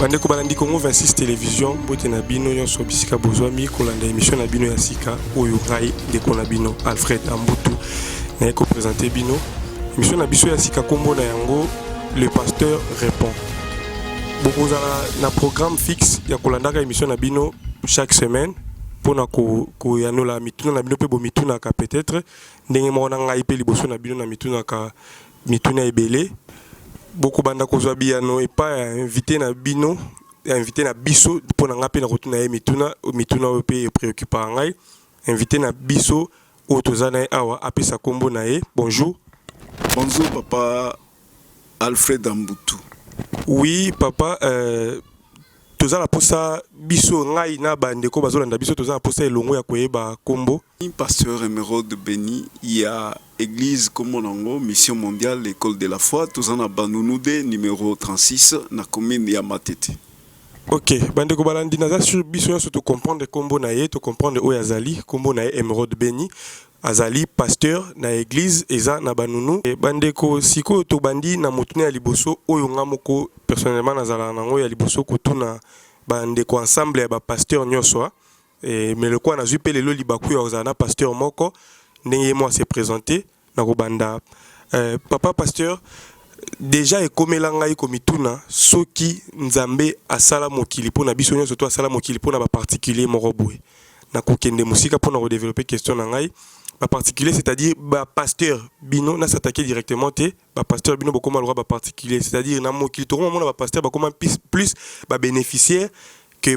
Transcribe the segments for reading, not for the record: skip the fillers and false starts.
Bande ko balandi Congo 26 télévision bote na bino nyonso bisika bozwami kolanda émission na bino ya sika oyo ngai ndeko na bino Alfred Ambutu na ko présenter bino émission na biso ya sika kombo na yango le pasteur répond. Bokozala na programme fixe ya kolandaka émission na bino chaque semaine pona ko yanola mituna na bino pe bo mituna ka peut-être ndenge mo na ngai pe liboso na bino na mituna ka mituna ebele. Beaucoup banda kozwa biano et pas invité na bino invité na biso pour na ngapi na rotuna e mituna pe préoccupant ngai invité na biso otozana awa apesa kombo na e. Bonjour papa Alfred Ambutu. Oui papa tozala posa biso ngai na bandeko bazolanda biso tozala posa elongo ya koyeba kombo. Pasteur Emeraude Béni, il y a église comme Monango, mission mondiale, l'école de la foi, tous en Banounoudé, numéro 36, na commune ya Matete. Ok, bandeko balandi naza sur biso surtout comprendre kombo na ye, to comprendre o yazali, kombo na ye Emeraude Béni, azali pasteur na église eza na Banounou. E bandeko siko to bandi na motune ya liboso oyo ngamoko personnellement nazala nango ya liboso kotuna bandeko ensemble ya ba pasteur nyoswa. Mais le quoi n'a pas le libaku ya pasteur moko ndenge moi s'est présenté na kobanda papa pasteur déjà ekomela ngai komituna soki nzambe asala mokili pona biso nyonso to asala mokili pona ba particulier moko boye na kokende musika pona ko développer question na ngai ba particulier c'est-à-dire ba pasteur bino na s'attaquer directement te ba pasteur bino bokoma le ba particulier c'est-à-dire na mokili to mona ba pasteur bakoma plus ba bénéficiaire que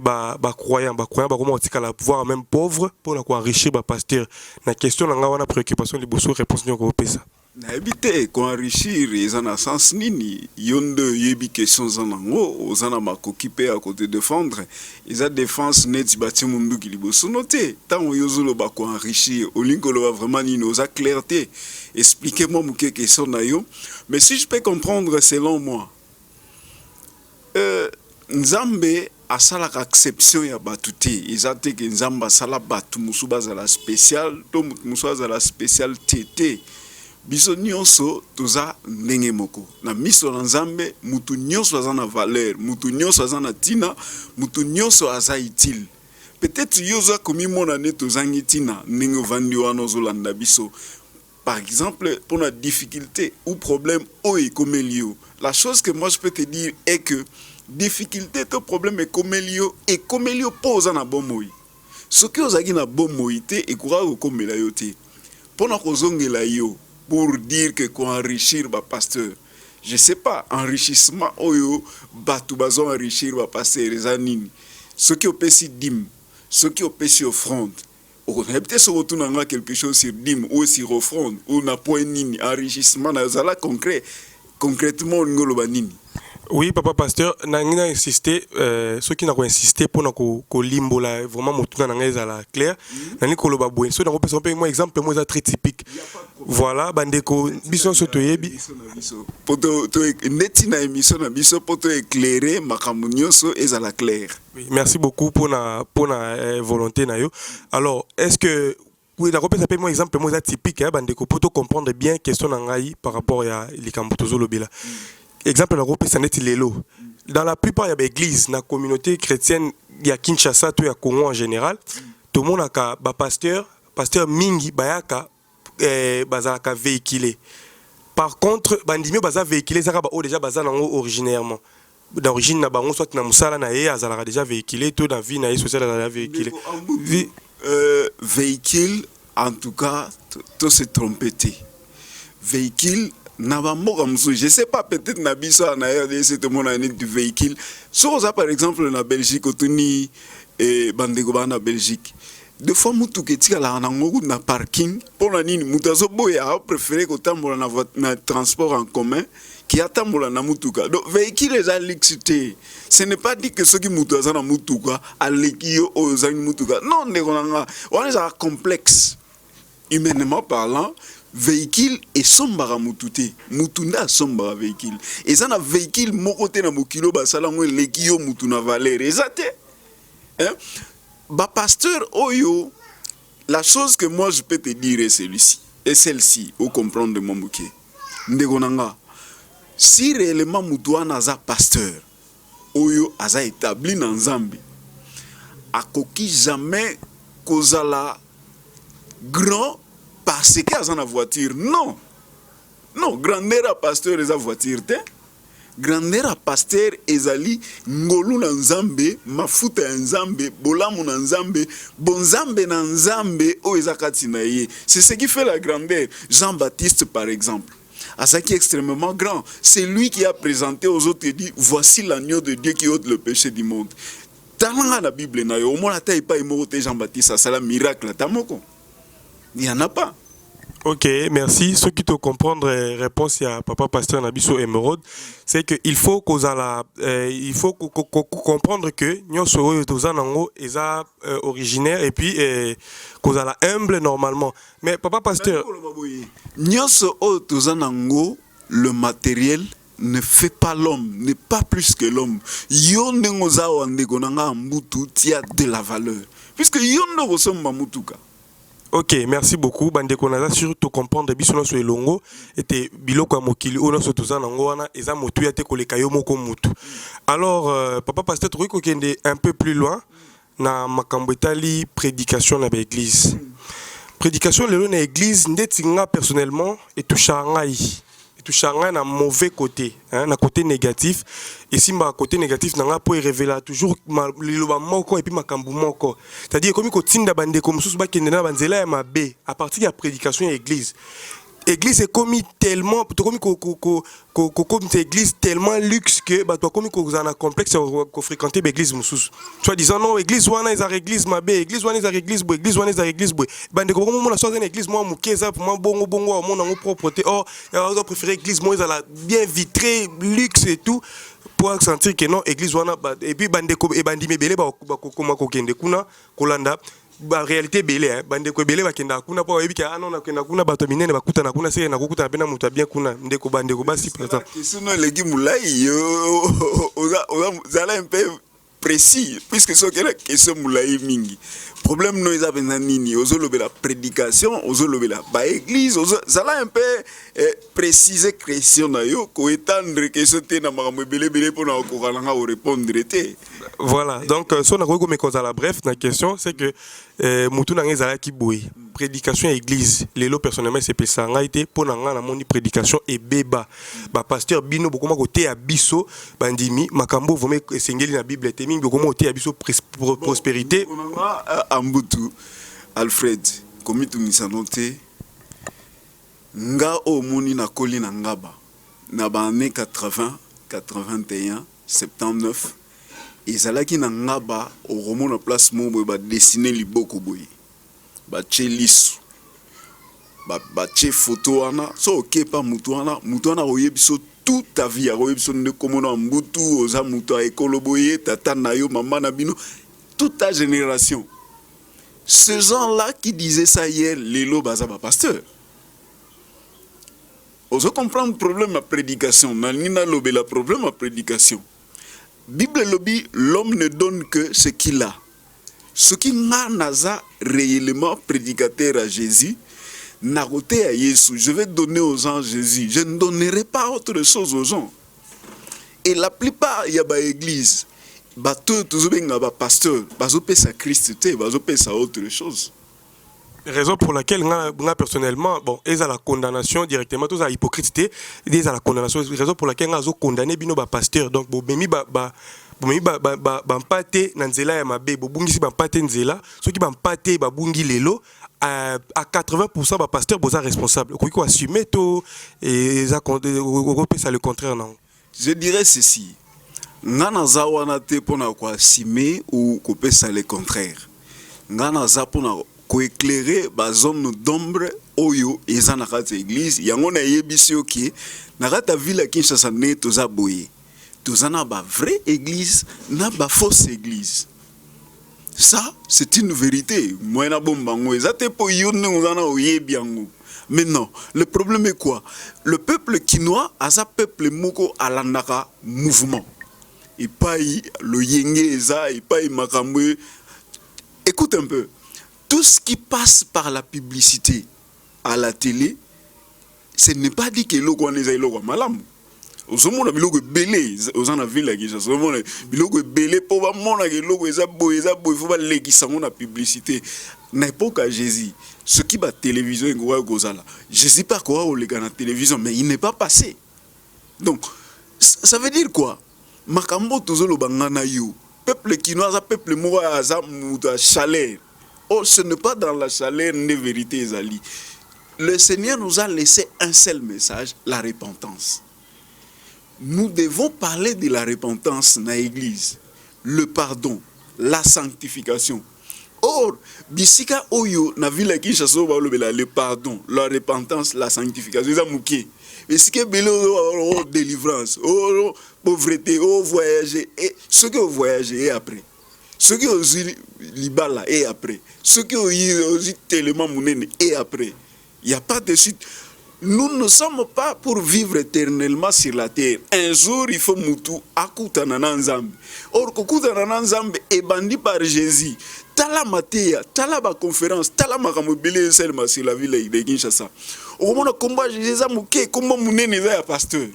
croyant comment on la pouvoir même pauvre pour la enrichir ba pasteur na question na nga wana préoccupation liboso réponse nyoko pesa na habité ko enrichir ils en a sens nini yonde yebi question zanango ozana makoki pe à côté défendre ils a défense net bati mundu ki liboso noté tant yozolo ba ko enrichir olingolo va vraiment ni nos clarté expliquez-moi mon question na yo mais si je peux comprendre selon moi Nzambe asala exception ya batuti izate ke nzamba asala batu musuba za la spécial to musuba za la spécial tété biso nyonso toza ndenge moko na miso na nzambe mutu nyonso aza na valeur mutu nyonso aza na tina mutu nyonso aza utile peut-être yoza komi mona ne tozangi tina ndenge vandi wana ozolanda biso par exemple pour la difficulté ou problème o ekomeli la chose que moi je peux te dire est que difficulté to problème ekomeli pose na bon moi ce que ozaki na bon moi te ekura okomela yo te pona kozongela yo pour dire que ko enrichir ba pasteur je sais pas enrichissement oyo batu bazo enrichir ba pasteur ezanini ce qui opesi dim ce qui opesi offrande on a peut-être se retourner quelque chose sur dim ou sur offrande ou na point nini enrichissement na zala concrètement ngolo banini. Oui, papa pasteur, n'a insisté, ceux qui n'ont insisté pour nous limbola vraiment motuna n'angeza la clair, n'a koloba bouen. So n'ako peut moi exemple moi très typique. Voilà, bandeko bison soto yebi. Poto to neti na émission na biso poto éclairer makamunyo so ezala clair. Oui, merci beaucoup pour na volonté na yo. Alors, est-ce que oui, la repère moi exemple moi typique hein bandeko poto comprendre bien question n'angai par rapport à likambotozo lobila. Exemple la groupe ça net lelo dans la plupart il y a des églises la communauté chrétienne il y a Kinshasa tout ya Congo en général tout le monde a ba pasteur mingi bayaka bazalaka véhiculé par contre bandimio baza véhiculé ça ba déjà baza nango originairement d'origine na bango soit na musala na ye azalaka déjà véhiculé tout dans vie na social azalaka véhiculé véhicule en tout cas tout se trompeté véhicule je sais pas peut-être na biso na RDC tout le monde a du véhicule so ça par exemple na Belgique otuni et bandeko bana Belgique deux fois mutu ketika la nango na parking pour la nini mutazo boya préféré ko tambola na transport en commun qui atambola na mutuka donc véhicule est luxité ce n'est pas dit que ceux qui mutazo na mutuka alekio ozangi mutuka non ndeko nanga on est complexe humainement parlant véhicule et sombara mutute mutunda sombara véhicule et ça na véhicule moko te na mokilo basala ngo lekio mutuna valeur ezate hein ba pasteur oyo la chose que moi je peux te dire est celui-ci et celle-ci au comprendre mon bouquet ndeko nanga si réellement mutuana za pasteur oyo aza établi na Nzambe akoki jamais kozala grand parce que aza na voiture. Non, non, grandeur à pasteur eza voiture te. Grandeur à pasteur ezali ngolu na Nzambe, mafuta ya Nzambe, bolamu na Nzambe, bonzambe na Nzambe o ezakati na ye. C'est ce qui fait la grandeur. Jean-Baptiste par exemple, Azaki extrêmement grand. C'est lui qui a présenté aux autres et dit voici l'agneau de Dieu qui ôte le péché du monde. Talanga la Bible na yo, mo la taille pas imote Jean-Baptiste, ça la miracle tamoko. Il n'y en a pas. Ok, merci. Ce qui te comprendre réponse à papa pasteur Nabiso Emeraude, c'est que il faut il faut comprendre que nous sommes originaire et puis qu'on a la humble normalement. Mais papa pasteur, nous sommes le matériel ne fait pas l'homme, n'est pas plus que l'homme. Yo nengoza wande gonanga mutu tia de la valeur. Puisque yo no sommes mamutuka. Ok, merci beaucoup. Bande konaza surtout comprendre biso so elongo était biloko ya mokili ona so toza nango wana eza motu ya te koleka yo moko mutu. Alors papa pasteur truc kokende un peu plus loin na makambo etali prédication na l'église. Prédication lelo na église ndeti nga personnellement et toucha ngai. Touchanga na mauvais côté, hein, na côté négatif. Et si ma côté négatif n'a pas révélé toujours le moko et puis makambu moko. C'est-à-dire comme ko tinda bande comme sous ba kendena banzela ya mabe à partir de la prédication à l'église. Église est commis tellement comme église tellement luxe que bah toi comme qu'on a un complexe qu'on fréquenter l'église musus. Soit disant non église wana is a église mabe, église wana is a église bo, église wana is a église bo. Bande ko mo la soit une église moi mukeza pour moi bongo mon nango propreté. Oh, on préférer église moi la bien vitrée, luxe et tout pour sentir que non église wana et puis bande ko e bandi mebele ba ko kende kuna kolanda. Ba réalité belé hein bande ko belé bakenda kuna pa yebi ka non nakenda kuna bato minene bakuta na kuna sere na kukuta pena mutu bien kuna ndeko bande ko basi présent sinon les gimulai zala un peu précis puisque ce que la question mulai mingi problème no eza bena nini ozolobe la prédication ozolobe la ba église zala un peu préciser question na yo ko étendre question te na makambo belé pour na ko kalanga o répondre te. Voilà, donc si on a regardé la bref, la question c'est que Moutouna Ngezala qui bouille, prédication à l'église, l'élo personnellement c'est ça, on a été pour la moni prédication et béba, bah pasteur Bino beaucoup côté à biso, bandimi, makambo vome sengeli na Bible, téming beaucoup côté à biso prospérité. Ambutu Alfred, comme tu m'y sanoté, nga o moni na koli na ngaba, na ba année 80, 81, 79. Ezalaki na ngaba au roman na place mo ba dessiner liboko boye ba chelisu ba che photo wana so kepa mutu wana oyebiso toute ta vie oyebiso nde komona mbutu oza mutu a ekolo boye tata na yo maman na bino toute ta génération. Ce gens-là qui disaient ça hier lelo baza ba pasteur. Ozo comprendre problème à prédication na nina lobe la problème à prédication. Bible lobby, l'homme ne donne que ce qu'il a. Ce qui n'a réellement prédicateur à Jésus, n'a roté à Jésus. Je vais donner aux gens Jésus. Je ne donnerai pas autre chose aux gens. Et la plupart, il y a des églises. Tous les pasteurs, ils Christ, ils autre chose. Raison pour laquelle moi personnellement bon ils à la condamnation directement tous à hypocrite ils à la condamnation raison pour laquelle ils ont condamné bino ba pasteur donc bo bemi ba mpate na nzela ya mabe bo bungisi ba mpate nzela ceux qui ba mpate ba bungi lelo à 80% ba pasteur boza responsable ko assumer to et ça ça le contraire non. Je dirais ceci ngana za wana te pona ko assumer ou ko pesa le contraire ngana za pona ko éclairer ba zone d'ombre oyo eza na kati église yango na yebisi oki na kati ville Kinshasa ne toza boye toza na ba vraie église na ba fausse église. Ça c'est une vérité moi na bombango eza te po yo ne ngana oyebi yango. Maintenant le problème est quoi? Le peuple kinois asa peuple moko alandaka mouvement et pas le yenge eza et pas makambo. Écoute un peu. Tout ce qui passe par la publicité à la télé, ce n'est pas dit que l'eau est malam. ozomona biloko ebele oza na ville ya Kinshasa ozomona biloko ebele mpo bamona eloko eza boye fo balekisa yango na publicité na époque ya Jésus ce qui ba télévision ekoka kozala Jésus pas akoka koleka na télévision mais il n'est pas passé donc ça veut dire quoi makambo tozoloba nga na yo peuple kinois aza peuple moko aza mutu ya chaleur oh ce n'est pas dans la chaleur ne vérité ezali le Seigneur nous a laissé un seul message la repentance. Nous devons parler de la repentance dans l'église, le pardon, la sanctification. Or, bisika oyo na ville ya Kinshasa le pardon, la repentance, la sanctification, ça mouké. Bisika belo délivrance, pauvreté, voyager et ceux qui ont voyagé et après. Ceux qui ont eu libala et après. Ceux qui ont eu tellement mounene et après. Il n'y a pas de suite. Nous ne sommes pas pour vivre éternellement sur la terre. Un jour, il faut moutou akutana na nzambe. Or, kokutana na nzambe est bandit par Jésus. Tala matéa, tala ba conférence, tala makamobele selma sur la ville de Kinshasa. Au moment où combat Jésus a mouké, comment mounene za ya pasteur.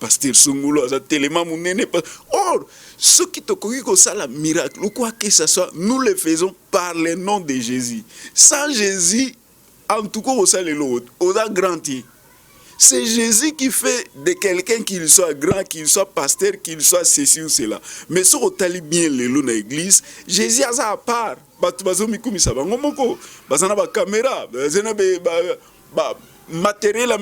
Pasteur Songolo a tellement mounene. Or, ceux qui te koki ko sala miracle, ou quoi que ce soit, nous le faisons par le nom de Jésus. Sans Jésus, en tout cas, on a grandi. C'est Jésus qui fait de quelqu'un qu'il soit grand, qu'il soit pasteur, qu'il soit ceci ou cela. Mais si on tali bien les loups dans l'église, Jésus a ça à part. Caméra, matériel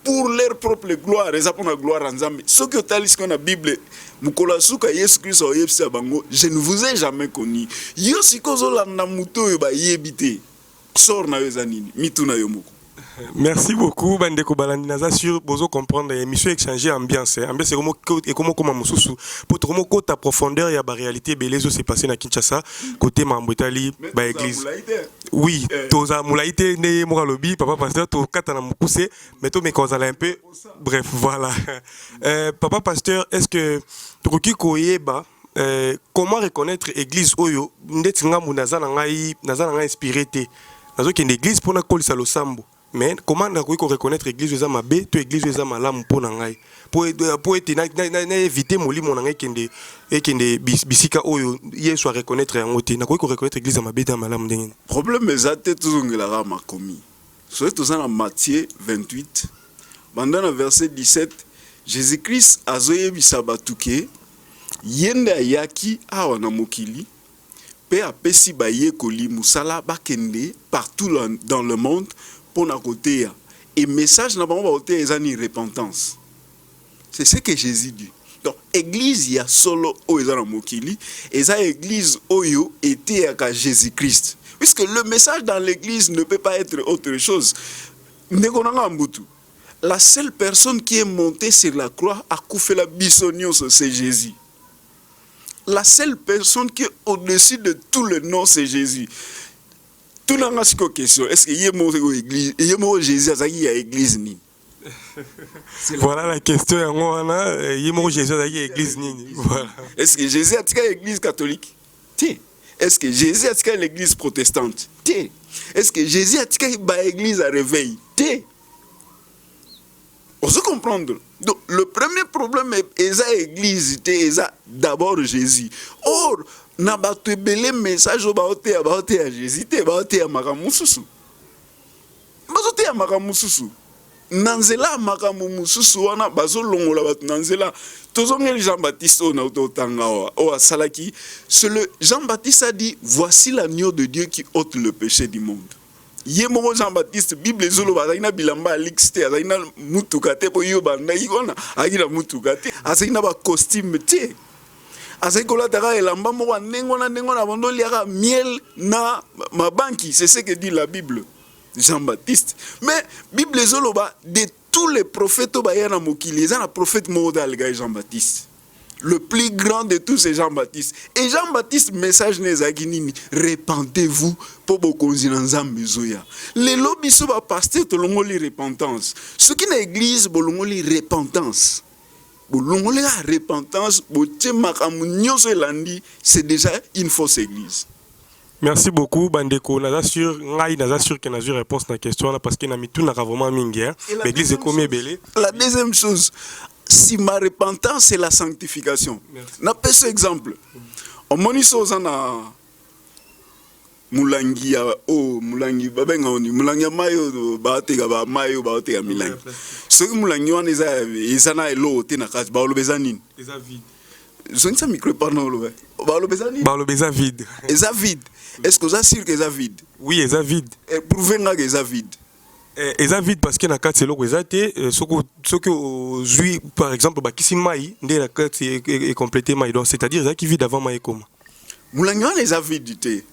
pour leur propre gloire, et ça pour la gloire en Zambie. Ce que tu as lu dans la Bible, je ne vous ai jamais connu. Merci beaucoup Bandeko Balandi naza sur bozo comprendre émission échanger ambiance ambiance et comment mususu pour trop côté profondeur il y a la réalité belezo s'est passé na Kinshasa côté Mambotali ba église oui toza mulaité né mo lobby papa pasteur to kata na mukuse mais to me kozala un peu bref voilà papa pasteur est-ce que tokoki koyeba comment reconnaître église oyo ndetinga munaza na ngai inspiré té nazo ki l'église pour na kolisa losambo mais comment na ko reconnaître église za mabe to église za malamu pour na ngai pour être na éviter molimo na ngai kende bisika oyo yesu a reconnaître yango te na ko reconnaître église za mabe ta malamu ndenge problème ezate tuzongela ra makomi so to na Matthieu 28 bandana na verset 17 Jésus-Christ azoyebisa batuke yenda yaki awa na mokili pe apesi baye koli musala bakende partout dans le monde pour na côté et message na bango ba ezani repentance. C'est ce que Jésus dit. Donc église il y a solo o ezana mokili et ça église oyo était à Jésus-Christ. Puisque le message dans l'église ne peut pas être autre chose. La seule personne qui est montée sur la croix a coupé la bisognon, c'est Jésus. La seule personne qui est au-dessus de tout le nom, c'est Jésus. Tout le monde a une question. Est-ce qu'il y a l'église? Il y a Jésus à l'église ni? Voilà la question. Il y a Jésus à l'église ni? Est-ce que Jésus a l'église catholique? Tiens. Est-ce que Jésus a l'église protestante? Tiens. Est-ce que Jésus a l'église à réveil? Tiens. On se comprendre. Donc, le premier problème est l'église, c'est d'abord Jésus. Or, n'a pas de bel message à Jésus, à Maramususu. À Maramususu. Nanzela Maramususu, on a bazo longola bat Nanzela. Tozongel Jean-Baptiste on a autangawa. O Salaki. Jean-Baptiste a dit voici l'agneau de Dieu qui ôte le péché du monde. Yemo Jean-Baptiste Bible zolo bazina bilamba lixte azina mutukate po yo banda yona agina mutukate azina ba costume te azikola tara elamba mo nengona bondo liaka miel na mabanki c'est ce que dit la Bible Jean-Baptiste mais Bible zolo ba de tous les prophètes ba yana mokili za na prophète modal ga Jean-Baptiste. Le plus grand de tous c'est Jean-Baptiste. Et Jean-Baptiste, message n'est répentez-vous pour vos conzinanzambe zoya. Les lobbies sont pasteur to longoli repentance. Ce qui n'est église bo longoli repentance. Bo longoli repentance bo tchemakamunyo landi, c'est déjà une fausse église. Merci beaucoup Bandeko. Naza sûr que naza réponse à la question là parce que na mitu na vraiment mingi. L'église est comme belé. La deuxième chose si ma repentance c'est la sanctification. Na pese exemple. On moniso zana mulangi ya mulangi babenga oni mulangi ya mayo baateka ba mayo baateka milangi. Soki mulangi wana eza na elo te na kati ba olobeza nini? Eza vide. Zonisa micro pardon lobe. Ba olobeza nini? Ba olobeza vide. Eza vide. Est-ce que vous êtes sûr que eza vide? Oui, eza vide. Prouvez-nga que eza vide. Eza vide parce que na kati eloko eza te soki ozwi par exemple bakisi mai nde na kati est complété mai donc c'est-à-dire ezalaki vide avant mai ekoma. Mulangi wana eza vide te.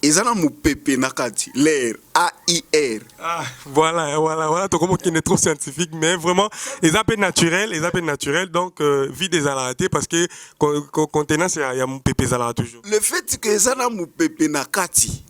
Eza na mupepe na kati l'air AIR. Ah voilà to comme qui est trop scientifique mais vraiment eza pe naturel donc vide ezala te parce que contenance ya mupepe ezala toujours. Le fait que eza na mupepe na kati,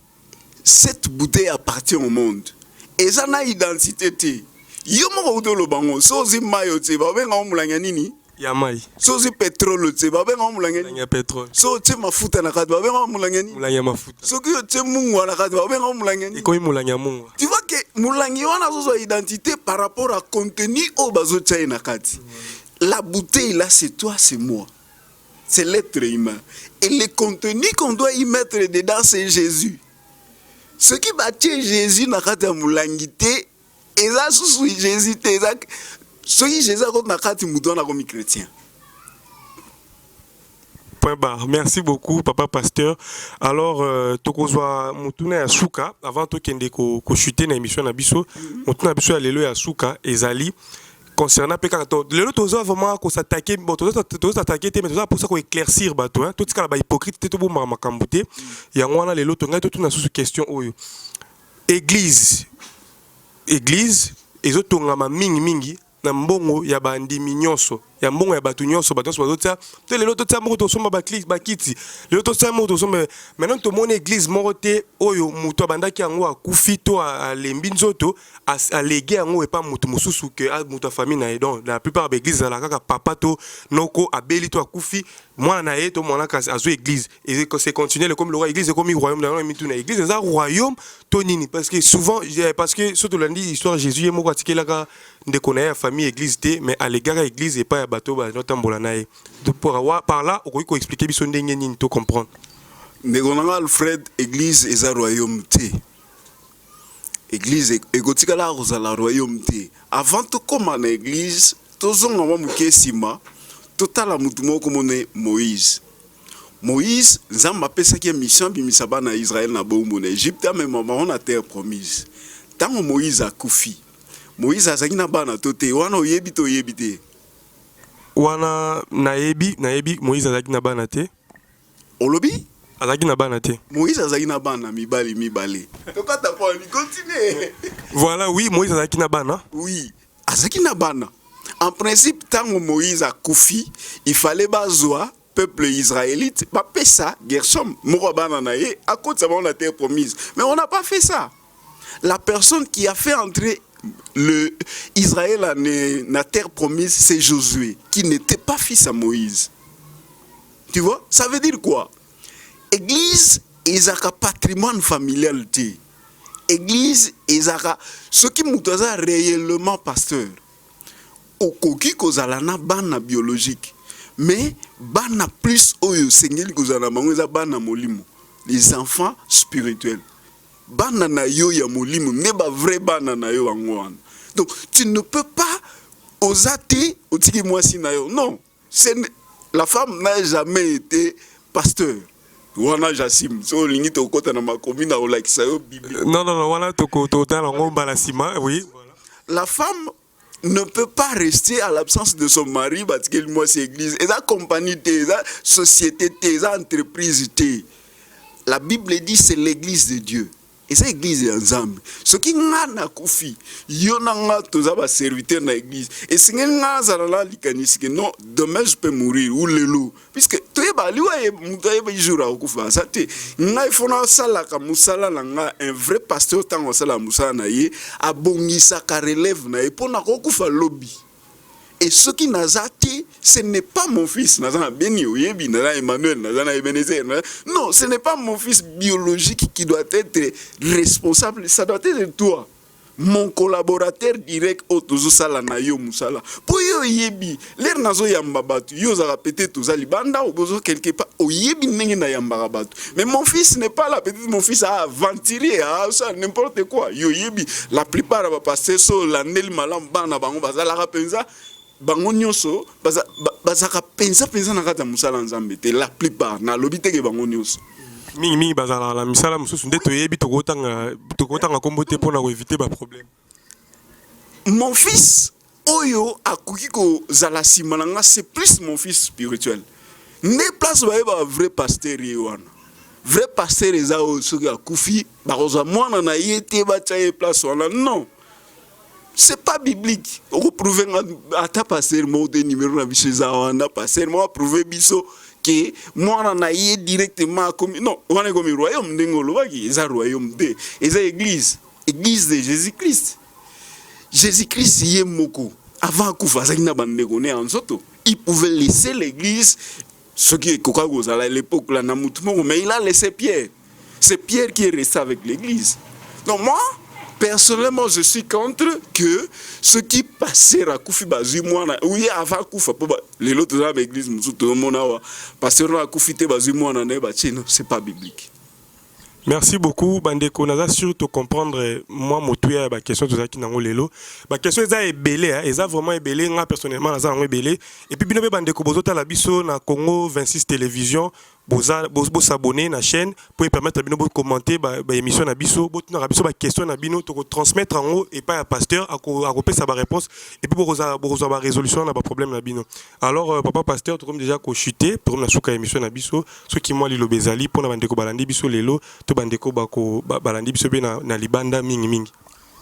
cette bouteille appartient au monde. Eza na identité te. Yo moko udolo bango sozi mayo te ba benga mulangi nini? Ya mai. Sozi pétrole te ba benga mulangi nini? Ya pétrole. So te mafuta na kati ba benga mulangi nini? Mulangi ya mafuta. Soki yo te mungu na kati ba benga mulangi nini? Ikoyi mulangi ya mungu. Tu vois que mulangi wana zozo identité par rapport à contenu au bazo tsaye na kati. La bouteille là c'est toi, c'est moi. C'est l'être humain. Et le contenu qu'on doit y mettre dedans c'est Jésus. Ce qui bâtit Jésus na kati ya mulangi te eza susu Jésus te eza ce qui Jésus a na kati muto na komi chrétien. Point barre. Merci beaucoup papa pasteur. Alors tokozwa mutuna ya suka avant to kende ko chuter na émission na biso mutuna biso ya lelo ya suka ezali concernant peka to lelo tozo vraiment ko s'attaquer bon tozo s'attaquer te mais tozo pour ça ko éclaircir bato hein tout ce ba hypocrite te to bo makambu te yango wana lelo to ngai to tuna sous question oyo église ezotongama mingi na mbongo ya bandimi nyonso ya mbongo ya bato nyonso bazotia te lelo to tia moko to somba bakiti lelo to tia moko to somba maintenant to mona église moko te oyo muto abandaki yango akufi to alembi nzoto alege yango epa muto mosusu ke muto famille na donc la plupart ba église la kaka papa to noko abeli to akufi mwana na ye to mwana kasi azo église et c'est continuer comme le roi église comme royaume dans la église c'est un royaume to nini parce que souvent parce que surtout lundi histoire Jésus est moko atikela ka ndeko na ya famille église te mais à l'égard à église et pas ya bato ba notambola na ye pour avoir par là okoki ko expliquer biso ndenge nini to comprendre ndeko na Alfred église eza royaume te église ekotikala kozala royaume te avant to koma na église tozonga mwa moke sima totala mutu moko mone Moïse nzamba apesaki mission bimisa bana Israël na bombo na Égypte même on a terre promise tango Moïse akufi Moïse azaki na bana to te wana oyebi to yebi te wana nayebi Moïse azaki na bana te olobi azaki na bana te Moïse azaki na bana mibali tokata po ni continue voilà oui Moïse azaki na bana oui azaki na bana en principe tango Moïse akufi il fallait bazwa peuple israélite bapesa Gershom moko bana na ye akotsa ba na terre promise mais on n'a pas fait ça. La personne qui a fait entrer le Israël en la terre promise, c'est Josué, qui n'était pas fils à Moïse. Tu vois, ça veut dire quoi? Église, ils ont un patrimoine familial. Église, ils ont ce qui nous réellement pasteur. Au koki kozalana bana biologique, mais bana plus oyo sengeli kozala mangoza bana molimo, les enfants spirituels. Bana na yo ya molimo ne ba vrai bana na yo angwana. Donc tu ne peux pas osater otiki mwasi na yo. Non, la femme n'a jamais été pasteur. Wana Jassim, so lingi to kota na makomi na like ça yo bible. Non, wana to ta lango balasima, oui, voilà. La femme ne peut pas rester à l'absence de son mari parce que moi c'est église, et la compagnie, la société, la entreprise. La Bible dit c'est l'église de Dieu. Et c'est l'église ensemble. Ce qui n'a koufi, yonanga tozaba serviteur na église. Et si nga zalala likanisi que non, demain je peux mourir ou le loup. Puisque tu es bali ouais mutaye ba jura okufa. Ça te nga ifona sala ka musala nga un vrai pasteur tango sala musala na ye abongisa ka relève na ye pona kokufa lobby. Et ce qui n'a zati, ce n'est pas mon fils. Non, ce n'est pas mon fils biologique qui doit être responsable. Ça doit être toi. mon collaborateur direct au tozo sala na yo musala po yo yebi l'air nazo yamba batu yo za peut-être toza libanda ou bozo quelque part o yebi ndenge na yamba batu mais mon fils n'est pas là, peut-être mon fils a aventuré à ça n'importe quoi yo yebi la plupart va passer so la nel malam bana bango bazala ka penza bango nyonso bazaka penza na kata musala nzambe te la plupart na lobite ke bango nyonso mingi bazala la misala mususu nde toyebi tokotanga kombo te mpona koevite baproblème. Mon fils oyo akoki kozala nsima na nga c'est plus mon fils spirituel nde place bayeba vrai pasteur ye wana vrai pasteur eza oyo soki akufi bakozwa mwana na ye te batya ye place wana non c'est pas biblique oprouve ata pasteur moko te numéro na biso eza wana pasteur moko aprouve biso que moi na ye directement comme non on est comme royaume ndenge olobaki eza royaume de eza église de Jésus-Christ ye moko avant kufa azaki na bandeko ne en soto il pouvait laisser l'église ce qui est kokagos à l'époque là na mutu moko mais il a laissé Pierre, c'est Pierre qui est resté avec l'église. Donc moi personnellement, je suis contre que ce qui passait à Koufi Bazu, moi, oui, avant Koufa, les autres dans l'église, tout le monde a passé à Koufi Bazu, moi, c'est pas biblique. Merci beaucoup, Bandeko. Naza surtout comprendre, moi, mon tuya, la question de Zaki Nango Lelo. La question est belé, est vraiment belé. Moi, personnellement, Naza belé. Et puis, Binobe Bandeko, Bozota la biso na Congo 26 télévision. Vous s'abonner à la chaîne pour permettre à bino de commenter l'émission na biso, na biso question na bino to transmettre en haut et pas à pasteur à couper sa réponse et puis pour avoir résolution na ba problème na bino. Alors papa pasteur to comme déjà ko chuter pour na souka émission na biso ceux qui moi lilo bezali pour na bandeko balandi biso lelo to bandeko bako balandi biso be na libanda mingi.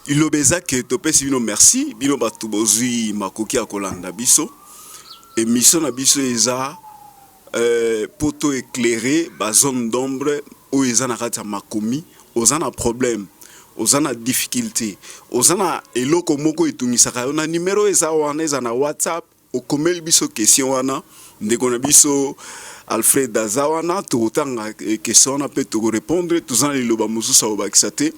Ilo bezaki to pesi bino merci bino batu bozui makoki akolanda biso émission na biso eza poto éclairé ba zone d'ombre où ils en a makomi aux en a problème aux en a difficulté aux en a eloko moko etumisaka on a numéro eza wana eza na WhatsApp au komel biso question wana ndeko na biso Alfred Dazawana to tanga question na peut to répondre tous en liloba mususa obakisate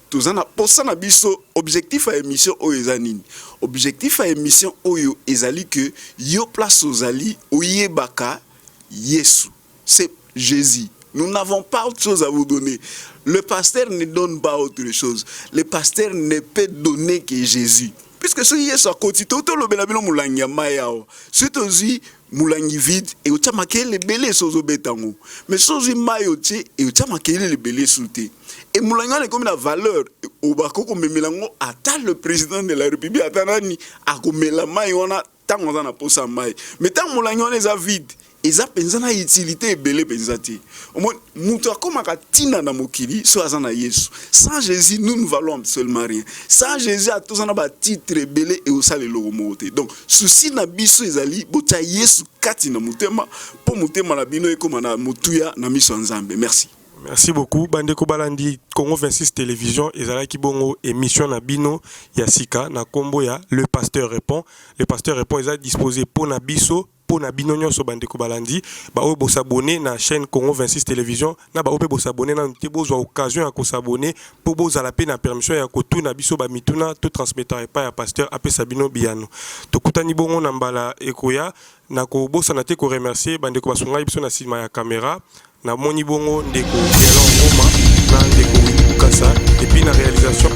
tous en a posa na biso objectif à émission o ezanini objectif à émission oyo ezali que yo place aux ali oyebaka Yesu, c'est Jésus. Nous n'avons pas autre chose à vous donner. Le pasteur ne donne pas autre chose. Le pasteur ne peut donner que Jésus. Puisque ce Yesu a continué, tout le belabino moulangi ya mayao. C'est aussi moulangi vide et au tchamakele le belé sozo betango. Mais sozo mayote et au tchamakele le belé souté. Et moulangi est comme la valeur. Au bako comme melango ata le président de la République atanani a comme la mayona tant on a posé maille. Mais tant moulangi est à vide. Ils ont pensé na utilité belé pensati. Au moins muto akoma katina na mokili so azana Yesu. Sans Jésus nous ne valons absolument rien. Sans Jésus a tous ba titre belé et osale lo moté. Donc souci na biso ezali bota Yesu kati na mutema po mutema na bino ekoma na mutuya na miso nzambe. Merci. Merci beaucoup. Bandeko Balandi, Congo 26 télévision, ezalaki bongo émission na bino ya sika na kombo ya Le Pasteur répond. Le Pasteur répond est disposé pour na biso pour na bino nyonso bandeko Balandi, ba o bo s'abonner na chaîne Congo 26 télévision, na ba o pe bo s'abonner na te bozwa occasion ya ko s'abonner pour boza la peine na permission ya ko tuna biso ba mituna to transmettre pas ya pasteur apé Sabino Biano. To kutani bongo na mbala ekoya na ko bosa na te ko remercier bandeko basunga biso na sima ya caméra. Na moni bongo ndeko Elan Roma na ndeko Kasa et puis na réalisation